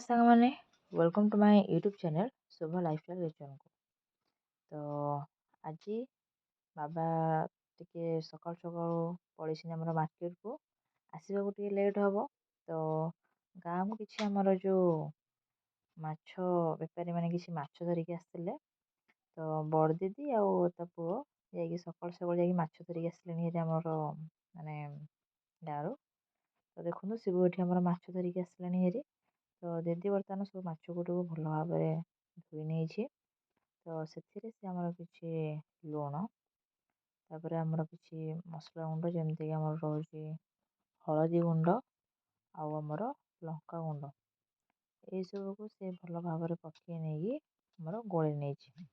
ସାଙ୍ଗମାନେ welcome to my YouTube channel ଶୁଭ lifestyle ରେଷ୍ଟୁରାଣ୍ଟକୁ। ତ ଆଜି ବାବା ଟିକେ ସକାଳୁ ସକାଳୁ ପଳେଇଛନ୍ତି ଆମର ମାର୍କେଟକୁ, ଆସିବାକୁ ଟିକେ ଲେଟ୍ ହେବ। ତ ଗାଁକୁ କିଛି ଆମର ଯେଉଁ ମାଛ ବେପାରୀମାନେ କିଛି ମାଛ ଧରିକି ଆସିଥିଲେ। ତ ବଡ଼ ଦିଦି ଆଉ ତା ପୁଅ ଯାଇକି ସକାଳୁ ସକାଳୁ ଯାଇକି ମାଛ ଧରିକି ଆସିଲେଣି ହେରି ଆମର ମାନେ ଗାଁରୁ। ତ ଦେଖନ୍ତୁ ଶିବୁ ଏଠି ଆମର ମାଛ ଧରିକି ଆସିଲେଣି ହେରି। ତ ଦିଦି ବର୍ତ୍ତମାନ ସବୁ ମାଛ ଗୁଡ଼ିକୁ ଭଲ ଭାବରେ ଧୋଇ ନେଇଛି। ତ ସେଥିରେ ସେ ଆମର କିଛି ଲୁଣ, ତାପରେ ଆମର କିଛି ମସଲା ଗୁଣ୍ଡ ଯେମିତିକି ଆମର ରହୁଛି ହଳଦୀ ଗୁଣ୍ଡ ଆଉ ଆମର ଲଙ୍କା ଗୁଣ୍ଡ, ଏଇସବୁକୁ ସେ ଭଲ ଭାବରେ ପକେଇ ନେଇକି ଆମର ଗୋଳେଇ ନେଇଛି।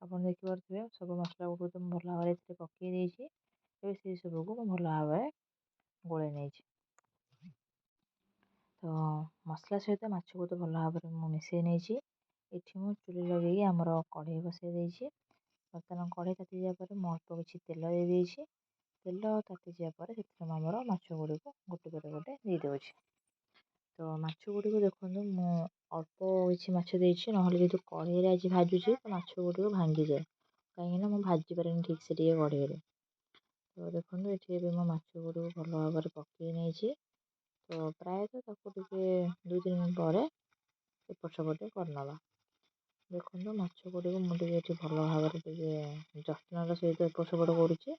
ଆପଣ ଦେଖିପାରୁଥିବେ ସବୁ ମସଲା ଗୁଡ଼ିକୁ ତ ମୁଁ ଭଲ ଭାବରେ ଏଥିରେ ପକେଇ ଦେଇଛି। ଏବେ ସେଇ ସବୁକୁ ମୁଁ ଭଲ ଭାବରେ ଗୋଳେଇ ନେଇଛି। ତ ମସଲା ସହିତ ମାଛକୁ ତ ଭଲ ଭାବରେ ମୁଁ ମିଶାଇ ନେଇଛି। ଏଠି ମୁଁ ଚୁଲି ଲଗେଇକି ଆମର କଢ଼େଇ ବସାଇ ଦେଇଛି। ବର୍ତ୍ତମାନ କଢ଼େଇ ତାତିଯିବା ପରେ ମୁଁ ଅଳ୍ପ କିଛି ତେଲ ଦେଇଦେଇଛି। ତେଲ ତାତିଯିବା ପରେ ସେଥିରେ ମୁଁ ଆମର ମାଛ ଗୁଡ଼ିକୁ ଗୋଟେ ପରେ ଗୋଟେ ଦେଇ ଦେଉଛି। ତ ମାଛ ଗୁଡ଼ିକୁ ଦେଖନ୍ତୁ ମୁଁ ଅଳ୍ପ କିଛି ମାଛ ଦେଇଛି, ନହେଲେ ଯେହେତୁ କଢ଼େଇରେ ଆଜି ଭାଜୁଛି ତ ମାଛ ଗୁଡ଼ିକୁ ଭାଙ୍ଗିଯାଏ, କାହିଁକିନା ମୁଁ ଭାଜି ପାରେନି ଠିକ୍ସେ ଟିକେ କଢ଼େଇରେ। ତ ଦେଖନ୍ତୁ ଏଠି ଏବେ ମୁଁ ମାଛ ଗୁଡ଼ିକୁ ଭଲ ଭାବରେ ପକେଇ ନେଇଛି। ତ ପ୍ରାୟତଃ ତାକୁ ଟିକେ 2-3 ମିନିଟ୍ ପରେ ଏପଟ ସେପଟ କରିନେବା। ଦେଖନ୍ତୁ ମାଛ ଗୁଡ଼ିକୁ ମୁଁ ଟିକେ ଏଠି ଭଲ ଭାବରେ ଟିକେ ଯତ୍ନର ସହିତ ଏପଟ ସେପଟ କରୁଛି,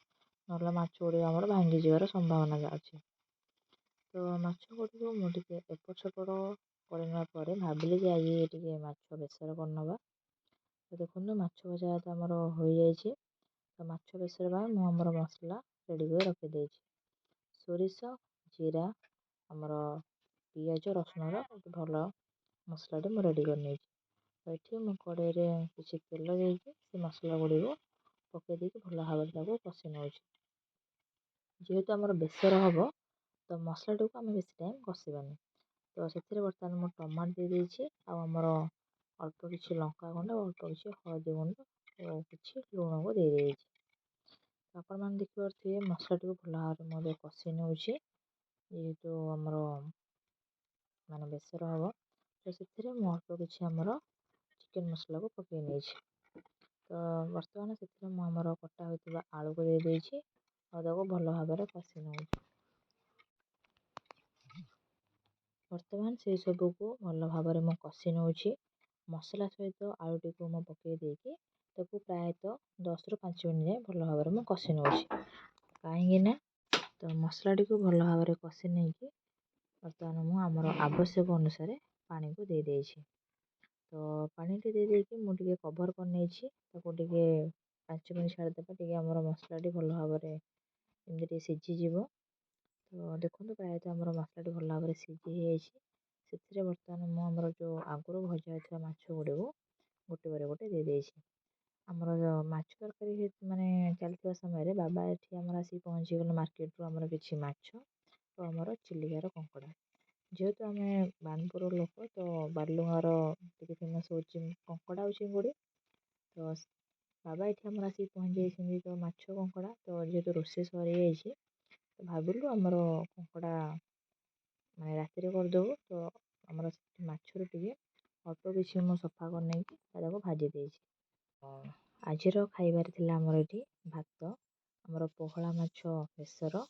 ନହେଲେ ମାଛ ଗୁଡ଼ିକ ଆମର ଭାଙ୍ଗିଯିବାର ସମ୍ଭାବନା ଅଛି। ତ ମାଛ ଗୁଡ଼ିକୁ ମୁଁ ଟିକେ ଏପଟ ସେପଟ କରିନେବା ପରେ ଭାବିଲି ଯେ ଆଜି ଟିକେ ମାଛ ବେସର କରିନେବା। ତ ଦେଖନ୍ତୁ ମାଛ ଭଜା ତ ଆମର ହୋଇଯାଇଛି। ତ ମାଛ ବେସର ପାଇଁ ମୁଁ ଆମର ମସଲା ରେଡ଼ି କରି ରଖିଦେଇଛି। ସୋରିଷ, ଜିରା, ଆମର ପିଆଜ, ରସୁଣର ଗୋଟେ ଭଲ ମସଲାଟେ ମୁଁ ରେଡ଼ି କରିନେଇଛି। ତ ଏଠି ମୁଁ କଢ଼େଇରେ କିଛି ତେଲ ଦେଇକି ସେ ମସଲା ଗୁଡ଼ିକୁ ପକାଇ ଦେଇକି ଭଲ ଭାବରେ ତାକୁ କଷି ନେଉଛି। ଯେହେତୁ ଆମର ବେସର ହେବ ତ ମସଲାଟାକୁ ଆମେ ବେଶୀ ଟାଇମ୍ କଷିବାନି। ତ ସେଥିରେ ବର୍ତ୍ତମାନ ମୁଁ ଟମାଟୋ ଦେଇଦେଇଛି, ଆଉ ଆମର ଅଳ୍ପ କିଛି ଲଙ୍କା ଗୁଣ୍ଡ, ଅଳ୍ପ କିଛି ହଳଦୀ ଗୁଣ୍ଡ ଓ କିଛି ଲୁଣକୁ ଦେଇଦେଇଛି। ଆପଣମାନେ ଦେଖିପାରୁଥିବେ ମସଲାଟିକୁ ଭଲ ଭାବରେ ମୁଁ ଏବେ କଷି ନେଉଛି। ଯେହେତୁ ଆମର ମାନେ ବେସର ହେବ ତ ସେଥିରେ ମୁଁ ଅଳ୍ପ କିଛି ଆମର ଚିକେନ୍ ମସଲାକୁ ପକାଇ ନେଇଛି। ତ ବର୍ତ୍ତମାନ ସେଥିରେ ମୁଁ ଆମର କଟା ହୋଇଥିବା ଆଳୁକୁ ଦେଇଦେଇଛି, ଆଉ ତାକୁ ଭଲ ଭାବରେ କଷି ନେଉଛି। ବର୍ତ୍ତମାନ ସେଇ ସବୁକୁ ଭଲ ଭାବରେ ମୁଁ କଷି ନେଉଛି। ମସଲା ସହିତ ଆଳୁଟିକୁ ମୁଁ ପକାଇ ଦେଇକି ତାକୁ ପ୍ରାୟତଃ 10ରୁ 5 ମିନିଟ୍ ଯାଏଁ ଭଲ ଭାବରେ ମୁଁ କଷି ନେଉଛି। କାହିଁକିନା ତ ମସଲାଟିକୁ ଭଲ ଭାବରେ କଷି ନେଇକି ବର୍ତ୍ତମାନ ମୁଁ ଆମର ଆବଶ୍ୟକ ଅନୁସାରେ ପାଣିକୁ ଦେଇଦେଇଛି। ତ ପାଣିଟି ଦେଇଦେଇକି ମୁଁ ଟିକେ କଭର୍ କରିନେଇଛି। ତାକୁ ଟିକେ 5 ମିନିଟ୍ ଛାଡ଼ିଦେବା, ଟିକେ ଆମର ମସଲାଟି ଭଲ ଭାବରେ ଏମିତି ଟିକେ ସିଝିଯିବ। ତ ଦେଖନ୍ତୁ ପ୍ରାୟତଃ ଆମର ମସଲାଟି ଭଲ ଭାବରେ ସିଝି ହେଇଯାଇଛି। ସେଥିରେ ବର୍ତ୍ତମାନ ମୁଁ ଆମର ଯେଉଁ ଆଗରୁ ଭଜା ହୋଇଥିବା ମାଛ ଗୁଡ଼ିକୁ ଗୋଟେ ପରେ ଗୋଟେ ଦେଇଦେଇଛି। ଆମର ମାଛ ତରକାରୀ ମାନେ ଚାଲିଥିବା ସମୟରେ ବାବା ଏଠି ଆମର ଆସିକି ପହଞ୍ଚିଗଲେ ମାର୍କେଟରୁ ଆମର କିଛି ମାଛ ଓ ଆମର ଚିଲିକାର କଙ୍କଡ଼ା। ଯେହେତୁ ଆମେ ବାଣପୁର ଲୋକ ତ ବାଲୁଗାଁର ଟିକେ ଫେମସ୍ ହେଉଛି କଙ୍କଡ଼ା ଆଉ ଚିଙ୍ଗୁଡ଼ି। ତ ବାବା ଏଠି ଆମର ଆସିକି ପହଞ୍ଚି ଯାଇଛନ୍ତି ତ ମାଛ କଙ୍କଡ଼ା, ତ ଯେହେତୁ ରୋଷେଇ ସରିଯାଇଛି ତ ଭାବିଲୁ ଆମର କଙ୍କଡ଼ା ମାନେ ରାତିରେ କରିଦେବୁ। ତ ଆମର ମାଛରୁ ଟିକେ ଅଳ୍ପ କିଛି ମୁଁ ସଫା କରିନେଇକି ତାକୁ ଭାଜି ଦେଇଛି। ଆଜିର ଖାଇବାରେ ଥିଲା ଆମର ଏଠି ଭାତ, ଆମର ପୋହଳା ମାଛ ବେସର,